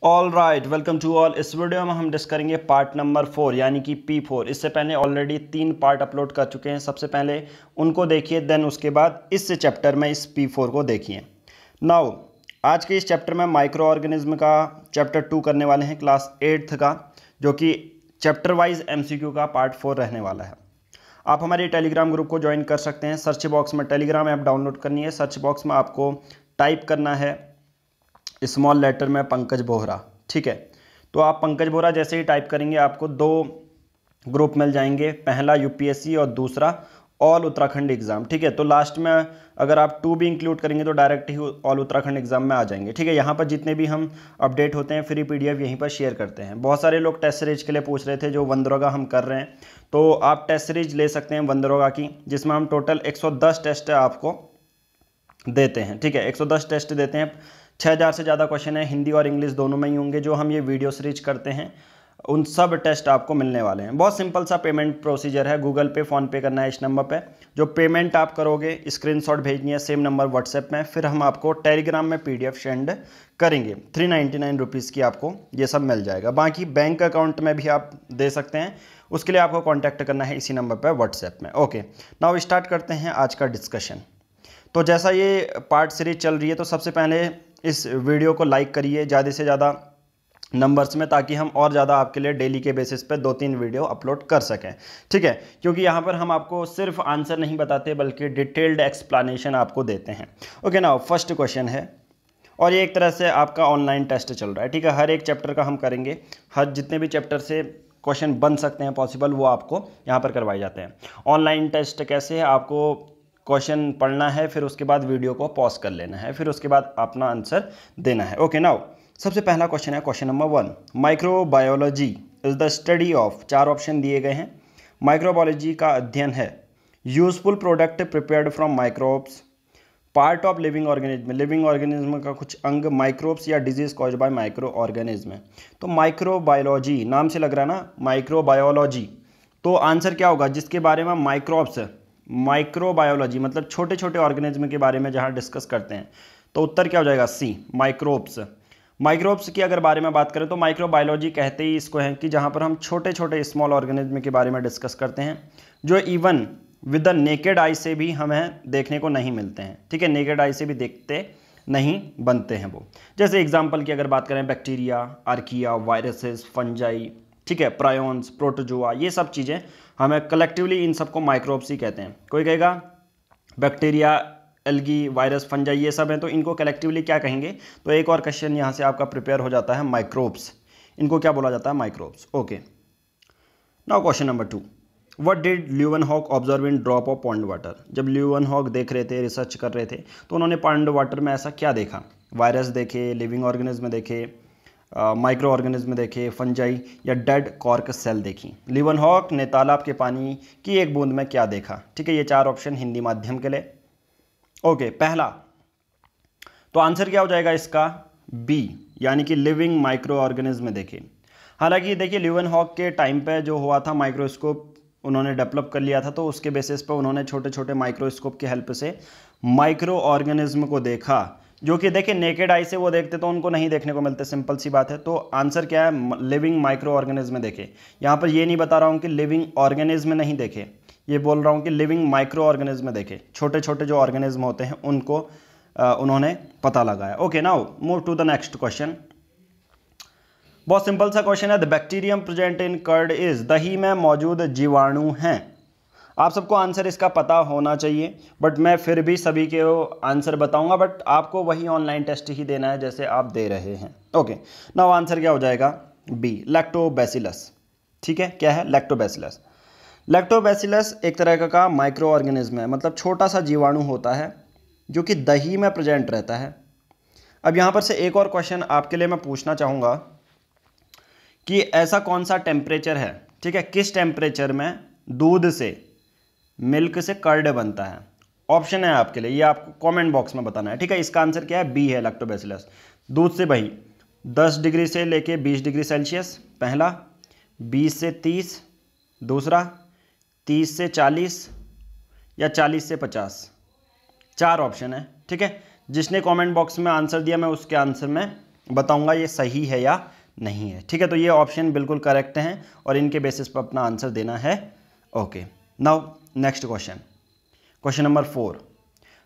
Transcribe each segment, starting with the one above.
All right, welcome to all. इस video में हम डिस्कस करेंगे पार्ट नंबर 4 यानी कि P4। इससे पहले ऑलरेडी 3 पार्ट अपलोड कर चुके हैं। सबसे पहले उनको देखिए, देन उसके बाद इस चैप्टर में इस P4 को देखिए। नाउ आज के इस चैप्टर में माइक्रो ऑर्गेनिज्म का चैप्टर 2 करने वाले हैं, क्लास 8th का, जो कि चैप्टर वाइज MCQ का पार्ट 4 रहने वाला है। आप हमारे टेलीग्राम ग्रुप को ज्वाइन कर सकते हैं। सर्च बॉक्स में टेलीग्राम ऐप डाउनलोड करनी है। सर्च बॉक्स में आपको टाइप करना है स्मॉल लेटर में पंकज बोहरा, ठीक है। तो आप पंकज बोहरा जैसे ही टाइप करेंगे आपको 2 ग्रुप मिल जाएंगे, पहला UPSC और दूसरा ऑल उत्तराखंड एग्ज़ाम, ठीक है। तो लास्ट में अगर आप 2 भी इंक्लूड करेंगे तो डायरेक्ट ही ऑल उत्तराखंड एग्ज़ाम में आ जाएंगे, ठीक है। यहाँ पर जितने भी हम अपडेट होते हैं फ्री PDF यहीं पर शेयर करते हैं। बहुत सारे लोग टेस्ट सीरीज के लिए पूछ रहे थे, जो वनदरोगा हम कर रहे हैं, तो आप टेस्ट सीरीज ले सकते हैं वनदरोगा की, जिसमें हम टोटल 110 टेस्ट आपको देते हैं, ठीक है। 110 टेस्ट देते हैं। 6000 से ज़्यादा क्वेश्चन है, हिंदी और इंग्लिश दोनों में ही होंगे। जो हम ये वीडियो सीरीज करते हैं उन सब टेस्ट आपको मिलने वाले हैं। बहुत सिंपल सा पेमेंट प्रोसीजर है। गूगल पे, फ़ोन पे करना है इस नंबर पे। जो पेमेंट आप करोगे स्क्रीनशॉट भेजनी है सेम नंबर व्हाट्सएप में, फिर हम आपको टेलीग्राम में PDF सेंड करेंगे। 399 रुपीज़ की आपको ये सब मिल जाएगा। बाकी बैंक अकाउंट में भी आप दे सकते हैं, उसके लिए आपको कॉन्टैक्ट करना है इसी नंबर पर व्हाट्सएप में। ओके, नाउ स्टार्ट करते हैं आज का डिस्कशन। तो जैसा ये पार्ट सीरीज चल रही है, तो सबसे पहले इस वीडियो को लाइक करिए ज़्यादा से ज़्यादा नंबर्स में, ताकि हम और ज़्यादा आपके लिए डेली के बेसिस पे 2-3 वीडियो अपलोड कर सकें, ठीक है। क्योंकि यहाँ पर हम आपको सिर्फ आंसर नहीं बताते बल्कि डिटेल्ड एक्सप्लेनेशन आपको देते हैं। ओके, नाउ फर्स्ट क्वेश्चन है, और ये एक तरह से आपका ऑनलाइन टेस्ट चल रहा है, ठीक है। हर एक चैप्टर का हम करेंगे, हर जितने भी चैप्टर से क्वेश्चन बन सकते हैं पॉसिबल, वो आपको यहाँ पर करवाए जाते हैं। ऑनलाइन टेस्ट कैसे है, आपको क्वेश्चन पढ़ना है, फिर उसके बाद वीडियो को पॉज कर लेना है, फिर उसके बाद अपना आंसर देना है। ओके, नाउ सबसे पहला क्वेश्चन है question number 1। Microbiology is the study of, 4 option दिए गए हैं। माइक्रोबायोलॉजी का अध्ययन है useful product prepared from microbes, part of living organism, living organism का कुछ अंग, माइक्रोब्स या disease cause by micro organism. तो माइक्रोबायोलॉजी नाम से लग रहा है ना, माइक्रोबायोलॉजी। तो आंसर क्या होगा, जिसके बारे में माइक्रोब्स, माइक्रोबायोलॉजी मतलब छोटे छोटे ऑर्गेनिज्म के बारे में जहाँ डिस्कस करते हैं, तो उत्तर क्या हो जाएगा, C, माइक्रोब्स। माइक्रोब्स की अगर बारे में बात करें तो माइक्रोबायोलॉजी कहते ही इसको है कि जहाँ पर हम छोटे छोटे स्मॉल ऑर्गेनिज्म के बारे में डिस्कस करते हैं, जो even with the naked eye से भी हमें देखने को नहीं मिलते हैं, ठीक है। नेकेड आई से भी देखते नहीं बनते हैं वो। जैसे एग्जाम्पल की अगर बात करें, बैक्टीरिया, आर्किया, वायरसेस, फंजाई, ठीक है, प्रायोन्स, प्रोटोजोआ, ये सब चीज़ें हमें कलेक्टिवली इन सबको माइक्रोब्स ही कहते हैं। कोई कहेगा बैक्टीरिया, एल्गी, वायरस, फंजाई ये सब हैं, तो इनको कलेक्टिवली क्या कहेंगे। तो एक और क्वेश्चन यहाँ से आपका प्रिपेयर हो जाता है, माइक्रोब्स, इनको क्या बोला जाता है, microbes. Okay, now question number 2। What did Leeuwenhoek observe in drop of pond water. जब ल्यूवेनहॉक देख रहे थे, रिसर्च कर रहे थे, तो उन्होंने पॉन्ड वाटर में ऐसा क्या देखा। वायरस देखे, लिविंग ऑर्गेनिज्म देखे, माइक्रो ऑर्गेनिज्म देखे, फंजाई या डेड कॉर्क सेल देखी। ल्यूवेनहॉक ने तालाब के पानी की एक बूंद में क्या देखा, ठीक है। ये 4 ऑप्शन हिंदी माध्यम के लिए। ओके, पहला तो आंसर क्या हो जाएगा इसका, B, यानी कि लिविंग माइक्रो ऑर्गेनिज्म देखे। हालांकि देखिए ल्यूवेनहॉक के टाइम पे जो हुआ था, माइक्रोस्कोप उन्होंने डेवलप कर लिया था, तो उसके बेसिस पे उन्होंने छोटे छोटे माइक्रोस्कोप की हेल्प से माइक्रो ऑर्गेनिज्म को देखा, जो कि देखिए नेकेड आई से वो देखते तो उनको नहीं देखने को मिलते, सिंपल सी बात है। तो आंसर क्या है, लिविंग माइक्रो ऑर्गेनिज्म देखे। यहाँ पर ये नहीं बता रहा हूँ कि लिविंग ऑर्गेनिज्म नहीं देखे, ये बोल रहा हूँ कि लिविंग माइक्रो ऑर्गेनिज्म देखे। छोटे छोटे जो ऑर्गेनिज्म होते हैं उनको उन्होंने पता लगाया। Okay, now move to the next question. बहुत सिंपल सा क्वेश्चन है, the bacterium present in curd is, दही में मौजूद जीवाणु हैं। आप सबको आंसर इसका पता होना चाहिए, बट मैं फिर भी सभी के आंसर बताऊंगा, बट आपको वही ऑनलाइन टेस्ट ही देना है जैसे आप दे रहे हैं। ओके, नाउ आंसर क्या हो जाएगा, B, लैक्टोबैसिलस, ठीक है। क्या है, लैक्टोबैसिलस। लैक्टोबैसिलस एक तरह का माइक्रो ऑर्गेनिज्म है, मतलब छोटा सा जीवाणु होता है जो कि दही में प्रेजेंट रहता है। अब यहाँ पर से एक और क्वेश्चन आपके लिए मैं पूछना चाहूँगा कि ऐसा कौन सा टेम्परेचर है, ठीक है, किस टेम्परेचर में दूध से, मिल्क से कर्ड बनता है। ऑप्शन है आपके लिए, ये आपको कमेंट बॉक्स में बताना है, ठीक है। इसका आंसर क्या है, B है, लैक्टोबैसिलस। दूध से वही 10 डिग्री से लेके 20 डिग्री सेल्सियस पहला, 20 से 30 दूसरा, 30 से 40 या 40 से 50। 4 ऑप्शन है, ठीक है। जिसने कमेंट बॉक्स में आंसर दिया मैं उसके आंसर में बताऊंगा ये सही है या नहीं है। ठीक है, तो ये ऑप्शन बिल्कुल करेक्ट हैं और इनके बेसिस पर अपना आंसर देना है। Okay, now next question, question number 4,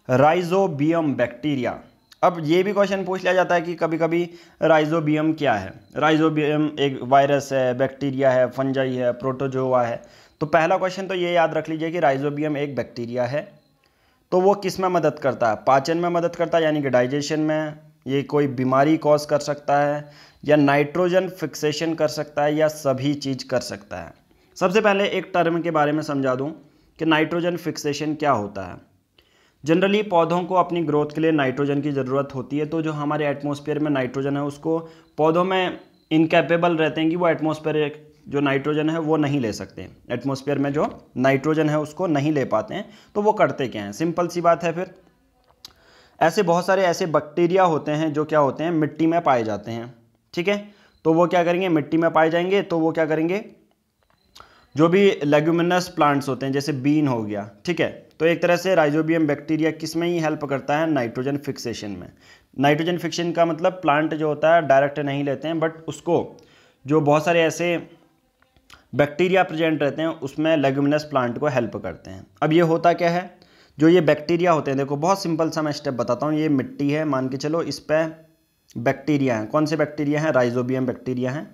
rhizobium bacteria. अब ये भी क्वेश्चन पूछ लिया जाता है कि कभी कभी राइजोबियम क्या है। राइजोबियम एक वायरस है, बैक्टीरिया है, फंजाई है, प्रोटोजोआ है। तो पहला क्वेश्चन तो ये याद रख लीजिए कि राइजोबियम एक बैक्टीरिया है। तो वो किस में मदद करता है? पाचन में मदद करता है, यानी कि डाइजेशन में। ये कोई बीमारी कॉज कर सकता है, या नाइट्रोजन फिक्सेशन कर सकता है, या सभी चीज़ कर सकता है। सबसे पहले एक टर्म के बारे में समझा दूं कि नाइट्रोजन फिक्सेशन क्या होता है। जनरली पौधों को अपनी ग्रोथ के लिए नाइट्रोजन की ज़रूरत होती है। तो जो हमारे एटमॉस्फेयर में नाइट्रोजन है उसको पौधों में इनकैपेबल रहते हैं कि वो एटमॉस्फेयर जो नाइट्रोजन है वो नहीं ले सकते। एटमॉस्फेयर में जो नाइट्रोजन है उसको नहीं ले पाते हैं। तो वो करते क्या हैं? सिंपल सी बात है। फिर ऐसे बहुत सारे ऐसे बैक्टीरिया होते हैं जो क्या होते हैं, मिट्टी में पाए जाते हैं। ठीक है, तो वो क्या करेंगे, मिट्टी में पाए जाएंगे। तो वो क्या करेंगे, जो भी लेग्यूमिनस प्लांट्स होते हैं जैसे बीन हो गया, ठीक है, तो एक तरह से राइजोबियम बैक्टीरिया किस में ही हेल्प करता है, नाइट्रोजन फिक्सेशन में। नाइट्रोजन फिक्सेशन का मतलब प्लांट जो होता है डायरेक्ट नहीं लेते हैं, बट उसको जो बहुत सारे ऐसे बैक्टीरिया प्रेजेंट रहते हैं उसमें लेग्यूमिनस प्लांट को हेल्प करते हैं। अब ये होता क्या है, जो ये बैक्टीरिया होते हैं, देखो बहुत सिंपल सा मैं स्टेप बताता हूँ। ये मिट्टी है मान के चलो, इस पर बैक्टीरिया हैं। कौन से बैक्टीरिया हैं? राइजोबियम बैक्टीरिया हैं।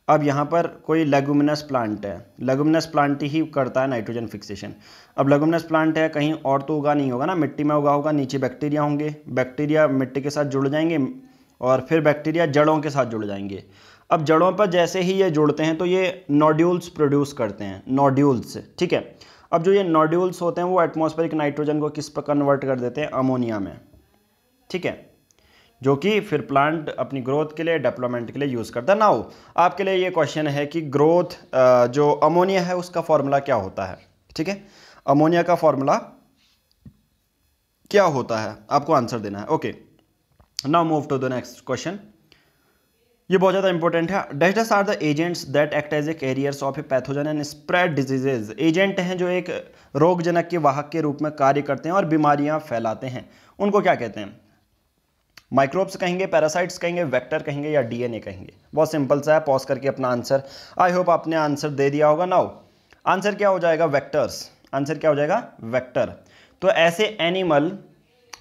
अब यहाँ पर कोई लेगुमिनस प्लांट है, लेगुमिनस प्लांट ही करता है नाइट्रोजन फिक्सेशन। अब लेगुमिनस प्लांट है, कहीं और तो उगा नहीं होगा ना, मिट्टी में उगा होगा, नीचे बैक्टीरिया होंगे, बैक्टीरिया मिट्टी के साथ जुड़ जाएंगे और फिर बैक्टीरिया जड़ों के साथ जुड़ जाएंगे। अब जड़ों पर जैसे ही ये जुड़ते हैं तो ये नोड्यूल्स प्रोड्यूस करते हैं, नोड्यूल्स। ठीक है, अब जो ये नोड्यूल्स होते हैं वो एटमॉस्फेरिक नाइट्रोजन को किस पर कन्वर्ट कर देते हैं, अमोनिया में। ठीक है, जो कि फिर प्लांट अपनी ग्रोथ के लिए, डेवलपमेंट के लिए यूज़ करता है। नाउ आपके लिए ये क्वेश्चन है कि ग्रोथ जो अमोनिया है उसका फॉर्मूला क्या होता है। ठीक है, अमोनिया का फॉर्मूला क्या होता है आपको आंसर देना है। Okay, now move to the next question. ये बहुत ज़्यादा इंपॉर्टेंट है। Dashes are the agents that act as a carriers of a pathogen and spread diseases. Agent हैं जो एक रोगजनक के वाहक के रूप में कार्य करते हैं और बीमारियां फैलाते हैं। उनको क्या कहते हैं? माइक्रोब्स कहेंगे, पैरासाइट्स कहेंगे, वेक्टर कहेंगे, या डीएनए कहेंगे। बहुत सिंपल सा है, पॉज करके अपना आंसर, आई होप आपने आंसर दे दिया होगा। नाउ आंसर क्या हो जाएगा? वेक्टर्स। आंसर क्या हो जाएगा? वेक्टर। तो ऐसे एनिमल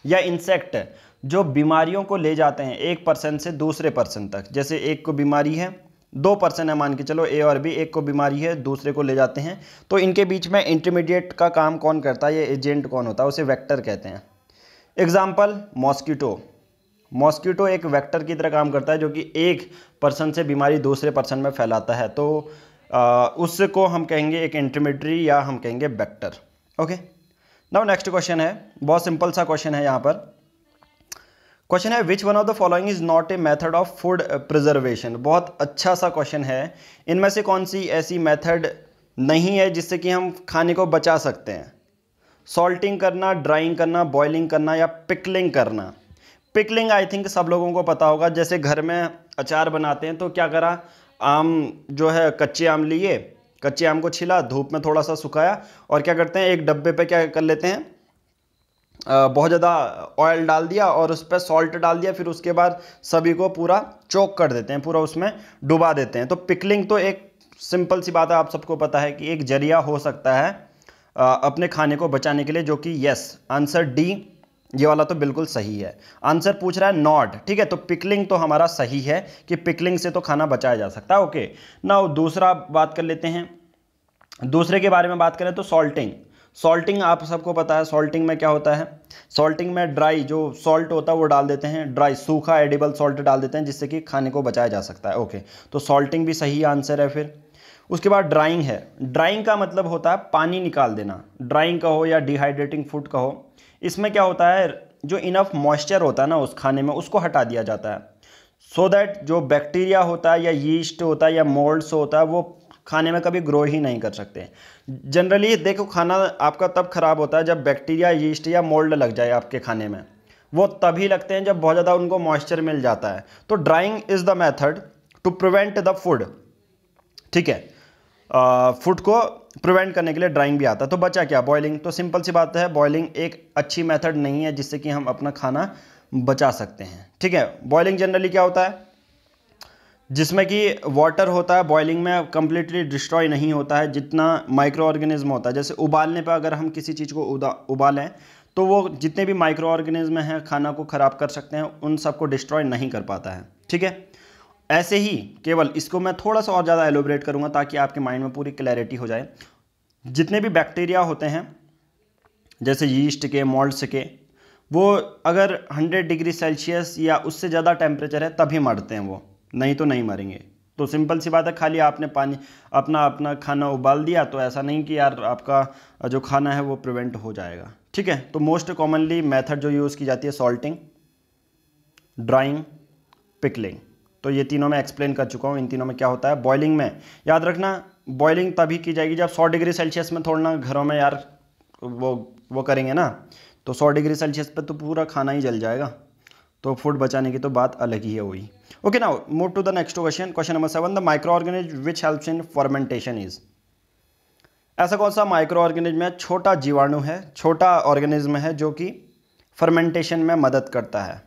या इंसेक्ट जो बीमारियों को ले जाते हैं एक पर्सन से दूसरे पर्सन तक। जैसे एक को बीमारी है, 2 पर्सन है मान के चलो, ए और बी, एक को बीमारी है दूसरे को ले जाते हैं, तो इनके बीच में इंटरमीडिएट का काम कौन करता है, ये एजेंट कौन होता है, उसे वेक्टर कहते हैं। Example mosquito. मॉस्किटो एक वेक्टर की तरह काम करता है जो कि एक पर्सन से बीमारी दूसरे पर्सन में फैलाता है। तो उसको हम कहेंगे एक इंटरमीडिएट, या हम कहेंगे vector. Okay, now next question है, बहुत सिंपल सा क्वेश्चन है। यहाँ पर क्वेश्चन है, which one of the following is not a method of food preservation. बहुत अच्छा सा क्वेश्चन है। इनमें से कौन सी ऐसी मेथड नहीं है जिससे कि हम खाने को बचा सकते हैं? सॉल्टिंग करना, ड्राइंग करना, बॉइलिंग करना, या पिकलिंग करना। पिकलिंग आई थिंक सब लोगों को पता होगा। जैसे घर में अचार बनाते हैं तो क्या करा, आम जो है कच्चे आम लिए, कच्चे आम को छिला, धूप में थोड़ा सा सुखाया, और क्या करते हैं एक डब्बे पे क्या कर लेते हैं, बहुत ज़्यादा ऑयल डाल दिया और उस पर सॉल्ट डाल दिया, फिर उसके बाद सभी को पूरा चोक कर देते हैं, पूरा उसमें डुबा देते हैं। तो पिकलिंग तो एक सिंपल सी बात है, आप सबको पता है कि एक जरिया हो सकता है अपने खाने को बचाने के लिए, जो कि यस, आंसर डी ये वाला तो बिल्कुल सही है। आंसर पूछ रहा है नॉट। ठीक है, तो पिकलिंग तो हमारा सही है कि पिकलिंग से तो खाना बचाया जा सकता है। ओके, नाउ दूसरा बात कर लेते हैं। दूसरे के बारे में बात करें तो सॉल्टिंग। सॉल्टिंग आप सबको पता है, सॉल्टिंग में क्या होता है, सॉल्टिंग में ड्राई जो सॉल्ट होता है वो डाल देते हैं, ड्राई सूखा एडिबल सॉल्ट डाल देते हैं जिससे कि खाने को बचाया जा सकता है। ओके, तो सॉल्टिंग भी सही आंसर है। फिर उसके बाद ड्राइंग है। ड्राइंग का मतलब होता है पानी निकाल देना, ड्राइंग कहो या डिहाइड्रेटिंग फूड कहो। इसमें क्या होता है, जो इनफ मॉइस्चर होता है ना उस खाने में, उसको हटा दिया जाता है, सो दैट जो बैक्टीरिया होता है या यीस्ट होता है या मोल्ड्स होता है वो खाने में कभी ग्रो ही नहीं कर सकते। जनरली देखो, खाना आपका तब खराब होता है जब बैक्टीरिया, यीस्ट या मोल्ड लग जाए आपके खाने में। वो तभी लगते हैं जब बहुत ज़्यादा उनको मॉइस्चर मिल जाता है। तो drying is the method to prevent the food. ठीक है, फूड को प्रिवेंट करने के लिए ड्राइंग भी आता है। तो बचा क्या, बॉइलिंग। तो सिंपल सी बात है, बॉइलिंग एक अच्छी मेथड नहीं है जिससे कि हम अपना खाना बचा सकते हैं। ठीक है, बॉइलिंग जनरली क्या होता है, जिसमें कि वाटर होता है बॉइलिंग में कंप्लीटली डिस्ट्रॉय नहीं होता है जितना माइक्रो ऑर्गेनिज्म होता है। जैसे उबालने पर अगर हम किसी चीज़ को उबालें तो वो जितने भी माइक्रो ऑर्गेनिज्म हैं खाना को ख़राब कर सकते हैं, उन सबको डिस्ट्रॉय नहीं कर पाता है। ठीक है, ऐसे ही केवल इसको मैं थोड़ा सा और ज़्यादा एलोबरेट करूँगा ताकि आपके माइंड में पूरी क्लैरिटी हो जाए। जितने भी बैक्टीरिया होते हैं जैसे यीस्ट के, मोल्ड्स के, वो अगर 100 डिग्री सेल्सियस या उससे ज़्यादा टेम्परेचर है तभी मरते हैं, वो नहीं तो नहीं मरेंगे। तो सिंपल सी बात है, खाली आपने पानी अपना खाना उबाल दिया तो ऐसा नहीं कि यार आपका जो खाना है वो प्रिवेंट हो जाएगा। ठीक है, तो मोस्ट कॉमनली मेथड जो यूज़ की जाती है सॉल्टिंग, ड्राइंग, पिकलिंग। तो ये तीनों मैं एक्सप्लेन कर चुका हूँ। इन तीनों में क्या होता है, बॉइलिंग में याद रखना बॉइलिंग तभी की जाएगी जब 100 डिग्री सेल्सियस में, थोड़ा ना घरों में यार वो करेंगे ना, तो 100 डिग्री सेल्सियस पे तो पूरा खाना ही जल जाएगा, तो फूड बचाने की तो बात अलग ही है वही। Okay, now move to the next question. Question number 7, the microorganism which helps in fermentation is. ऐसा कौन सा माइक्रो ऑर्गेनिज्म है, छोटा जीवाणु है, छोटा ऑर्गेनिज्म है जो कि फर्मेंटेशन में मदद करता है।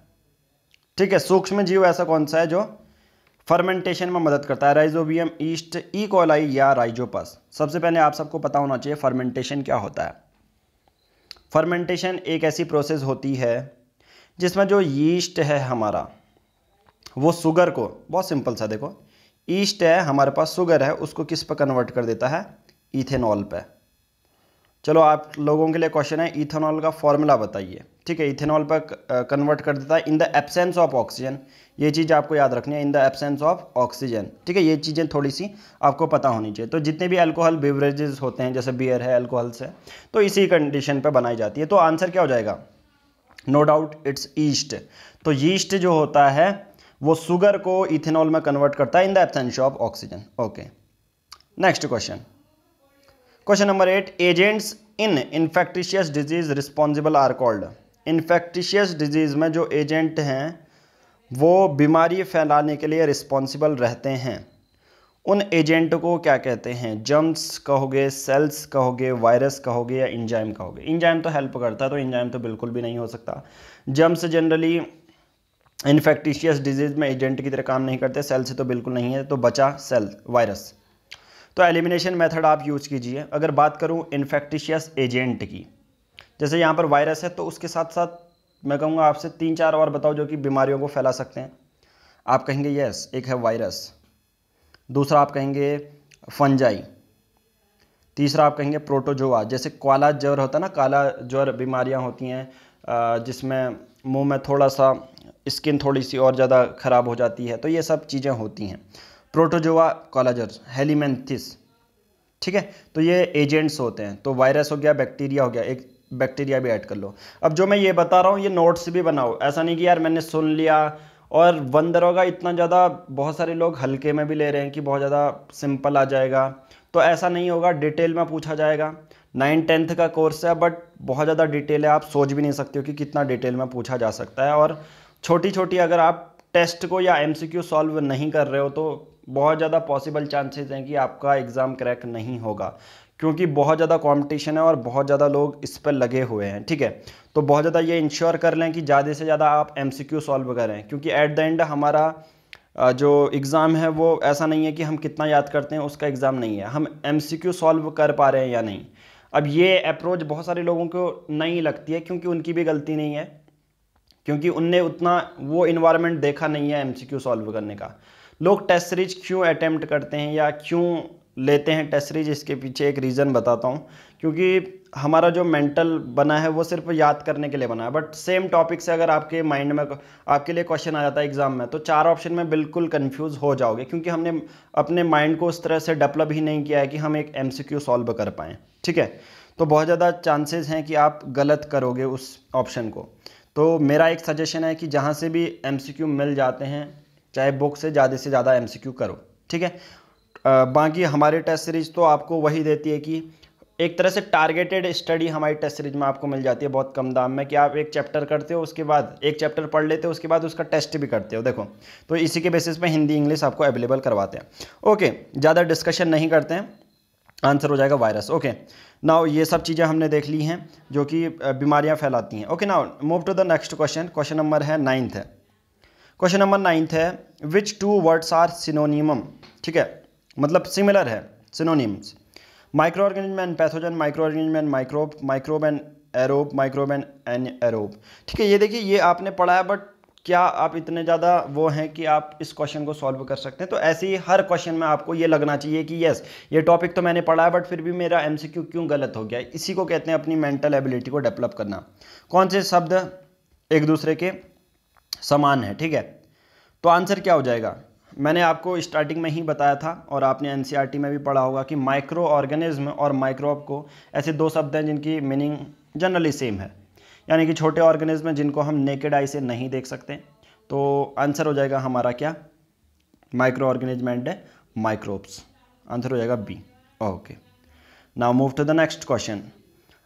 ठीक है, सूक्ष्म जीव ऐसा कौन सा है जो फर्मेंटेशन में मदद करता है, राइजोबियम, ईस्ट, ई कोलाई या राइजोपस। सबसे पहले आप सबको पता होना चाहिए फर्मेंटेशन क्या होता है। फर्मेंटेशन एक ऐसी प्रोसेस होती है जिसमें जो यीस्ट है हमारा, वो शुगर को, बहुत सिंपल सा देखो, ईस्ट है हमारे पास, शुगर है, उसको किस पर कन्वर्ट कर देता है, इथेनॉल पे। चलो आप लोगों के लिए क्वेश्चन है, इथेनॉल का फॉर्मूला बताइए। ठीक है, इथेनॉल पर कन्वर्ट कर देता है in the absence of oxygen. ये चीज़ आपको याद रखनी है, in the absence of oxygen. ठीक है, ये चीज़ें थोड़ी सी आपको पता होनी चाहिए। तो जितने भी अल्कोहल बेवरेजेस होते हैं जैसे बियर है अल्कोहल से, तो इसी कंडीशन पे बनाई जाती है। तो आंसर क्या हो जाएगा, नो डाउट इट्स ईस्ट। तो यीस्ट जो होता है वो शुगर को इथेनॉल में कन्वर्ट करता है in the absence of oxygen. Okay, next question, question number 8, agents in infectious disease responsible are called. Infectious disease में जो एजेंट हैं वो बीमारी फैलाने के लिए रिस्पॉन्सिबल रहते हैं, उन एजेंट को क्या कहते हैं, जर्म्स कहोगे, सेल्स कहोगे, वायरस कहोगे या इंजाइम कहोगे। इंजाइम तो हेल्प करता है, तो इंजाइम तो बिल्कुल भी नहीं हो सकता। जर्म्स जनरली इन्फेक्टिशियस डिजीज में एजेंट की तरह काम नहीं करते, सेल्स तो बिल्कुल नहीं है, तो बचा सेल, वायरस। तो एलिमिनेशन मेथड आप यूज़ कीजिए। अगर बात करूं इन्फेक्टिशियस एजेंट की, जैसे यहाँ पर वायरस है, तो उसके साथ साथ मैं कहूँगा आपसे 3-4 और बताओ जो कि बीमारियों को फैला सकते हैं। आप कहेंगे यस, एक है वायरस, दूसरा आप कहेंगे फंजाई, तीसरा आप कहेंगे प्रोटोजोआ, जैसे काला ज्वर होता है ना, काला ज्वर बीमारियाँ होती हैं जिसमें मुंह में थोड़ा सा स्किन थोड़ी सी और ज़्यादा ख़राब हो जाती है, तो ये सब चीज़ें होती हैं। प्रोटोजोआ, काला ज्वर, हेलिमेंथिस। ठीक है, तो ये एजेंट्स होते हैं। तो वायरस हो गया, बैक्टीरिया हो गया, एक बैक्टीरिया भी ऐड कर लो। अब जो मैं ये बता रहा हूँ ये नोट्स भी बनाओ, ऐसा नहीं कि यार मैंने सुन लिया और वंदर होगा इतना ज़्यादा, बहुत सारे लोग हल्के में भी ले रहे हैं कि बहुत ज़्यादा सिंपल आ जाएगा, तो ऐसा नहीं होगा, डिटेल में पूछा जाएगा। 9-10 का कोर्स है बट बहुत ज़्यादा डिटेल है, आप सोच भी नहीं सकते हो कि कितना डिटेल में पूछा जा सकता है। और छोटी छोटी अगर आप टेस्ट को या MCQ सॉल्व नहीं कर रहे हो तो बहुत ज़्यादा पॉसिबल चांसेस हैं कि आपका एग्ज़ाम क्रैक नहीं होगा, क्योंकि बहुत ज़्यादा कंपटीशन है और बहुत ज़्यादा लोग इस पर लगे हुए हैं। ठीक है, तो बहुत ज़्यादा ये इंश्योर कर लें कि ज़्यादा से ज़्यादा आप MCQ सॉल्व करें, क्योंकि एट द एंड हमारा जो एग्ज़ाम है वो ऐसा नहीं है कि हम कितना याद करते हैं उसका एग्ज़ाम नहीं है, हम MCQ सॉल्व कर पा रहे हैं या नहीं। अब ये अप्रोच बहुत सारे लोगों को नहीं लगती है, क्योंकि उनकी भी गलती नहीं है, क्योंकि उनने उतना वो इन्वायरमेंट देखा नहीं है MCQ सॉल्व करने का। लोग टेस्ट सीरीज क्यों अटेम्प्ट करते हैं या क्यों लेते हैं टेस्ट सीरीज, इसके पीछे एक रीज़न बताता हूँ। क्योंकि हमारा जो मेंटल बना है वो सिर्फ याद करने के लिए बना है, बट सेम टॉपिक से अगर आपके माइंड में आपके लिए क्वेश्चन आ जाता है एग्जाम में, तो 4 ऑप्शन में बिल्कुल कंफ्यूज हो जाओगे, क्योंकि हमने अपने माइंड को उस तरह से डेवलप ही नहीं किया है कि हम एक MCQ सॉल्व कर पाएँ। ठीक है, तो बहुत ज़्यादा चांसेस हैं कि आप गलत करोगे उस ऑप्शन को। तो मेरा एक सजेशन है कि जहाँ से भी MCQ मिल जाते हैं, चाहे बुक से ज़्यादा MCQ करो। ठीक है, बाकी हमारी टेस्ट सीरीज तो आपको वही देती है कि एक तरह से टारगेटेड स्टडी हमारी टेस्ट सीरीज में आपको मिल जाती है बहुत कम दाम में, कि आप एक चैप्टर करते हो, उसके बाद एक चैप्टर पढ़ लेते हो, उसके बाद उसका टेस्ट भी करते हो। देखो, तो इसी के बेसिस पे हिंदी इंग्लिश आपको अवेलेबल करवाते हैं। ओके, ज़्यादा डिस्कशन नहीं करते हैं, आंसर हो जाएगा वायरस। ओके, नाउ ये सब चीज़ें हमने देख ली हैं जो कि बीमारियां फैलाती हैं। Okay, now move to the next question. Question number है 9th है। क्वेश्चन नंबर 9 है, which two words are synonymous, ठीक है, मतलब सिमिलर है, synonyms, micro organism and pathogen, micro organism and microbe, microbe and aerobe, microbe and anaerobe. ठीक है, ये देखिए ये आपने पढ़ा है, बट क्या आप इतने ज़्यादा वो हैं कि आप इस क्वेश्चन को सॉल्व कर सकते हैं? तो ऐसे ही हर क्वेश्चन में आपको ये लगना चाहिए कि यस ये टॉपिक तो मैंने पढ़ा है बट फिर भी मेरा एमसीक्यू क्यों गलत हो गया। इसी को कहते हैं अपनी मेंटल एबिलिटी को डेवलप करना। कौन से शब्द एक दूसरे के समान है? ठीक है, तो आंसर क्या हो जाएगा? मैंने आपको स्टार्टिंग में ही बताया था और आपने एनसीईआरटी में भी पढ़ा होगा कि माइक्रो ऑर्गेनिज्म और माइक्रोब को ऐसे दो शब्द हैं जिनकी मीनिंग जनरली सेम है, यानी कि छोटे ऑर्गेनिज्म जिनको हम नेकेड आई से नहीं देख सकते। तो आंसर हो जाएगा हमारा क्या? Micro organism and microbes. Answer हो जाएगा B. Okay, now move to the next question.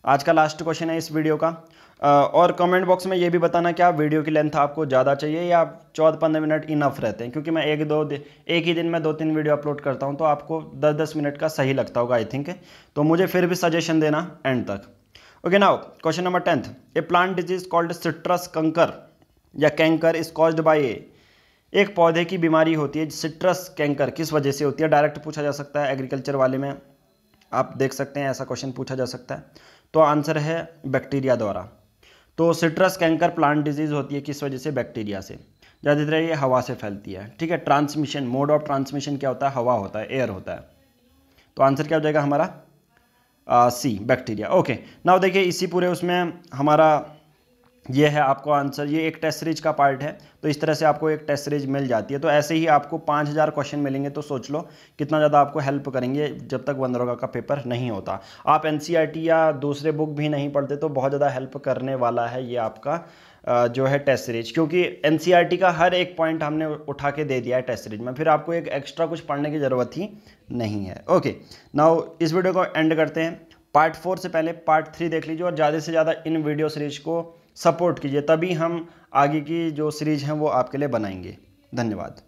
आज का लास्ट क्वेश्चन है इस वीडियो का। और कमेंट बॉक्स में ये भी बताना क्या वीडियो की लेंथ आपको ज़्यादा चाहिए या 14-15 मिनट इनफ रहते हैं, क्योंकि मैं एक ही दिन में 2-3 वीडियो अपलोड करता हूँ तो आपको 10-10 मिनट का सही लगता होगा आई थिंक। तो मुझे फिर भी सजेशन देना एंड तक। ओके, नाउ क्वेश्चन नंबर 10, ए प्लांट डिजीज कॉल्ड सिट्रस कंकर या कैंकर इज कॉज्ड बाय ए। एक पौधे की बीमारी होती है सिट्रस कैंकर, किस वजह से होती है? डायरेक्ट पूछा जा सकता है, एग्रीकल्चर वाले में आप देख सकते हैं ऐसा क्वेश्चन पूछा जा सकता है। तो आंसर है बैक्टीरिया द्वारा। तो सिट्रस कैंकर प्लांट डिजीज होती है किस वजह से? बैक्टीरिया से। ज़्यादातर ये हवा से फैलती है। ठीक है, ट्रांसमिशन, मोड ऑफ ट्रांसमिशन क्या होता है? हवा होता है, एयर होता है। तो आंसर क्या हो जाएगा हमारा? सी, बैक्टीरिया। ओके, नाउ देखिए इसी पूरे उसमें हमारा ये है आपको आंसर। ये एक टेस्ट सीरीज का पार्ट है, तो इस तरह से आपको एक टेस्ट सीरीज मिल जाती है। तो ऐसे ही आपको 5000 क्वेश्चन मिलेंगे, तो सोच लो कितना ज़्यादा आपको हेल्प करेंगे जब तक वनरोगा का पेपर नहीं होता। आप एनसीईआरटी या दूसरे बुक भी नहीं पढ़ते तो बहुत ज़्यादा हेल्प करने वाला है ये आपका जो है टेस्ट सीरीज, क्योंकि एनसीईआरटी का हर एक पॉइंट हमने उठा के दे दिया है टेस्ट सीरीज में, फिर आपको एक एक्स्ट्रा कुछ पढ़ने की ज़रूरत ही नहीं है। ओके, नाउ इस वीडियो को एंड करते हैं। पार्ट 4 से पहले पार्ट 3 देख लीजिए और ज़्यादा से ज़्यादा इन वीडियो सीरीज को सपोर्ट कीजिए, तभी हम आगे की जो सीरीज हैं वो आपके लिए बनाएंगे। धन्यवाद।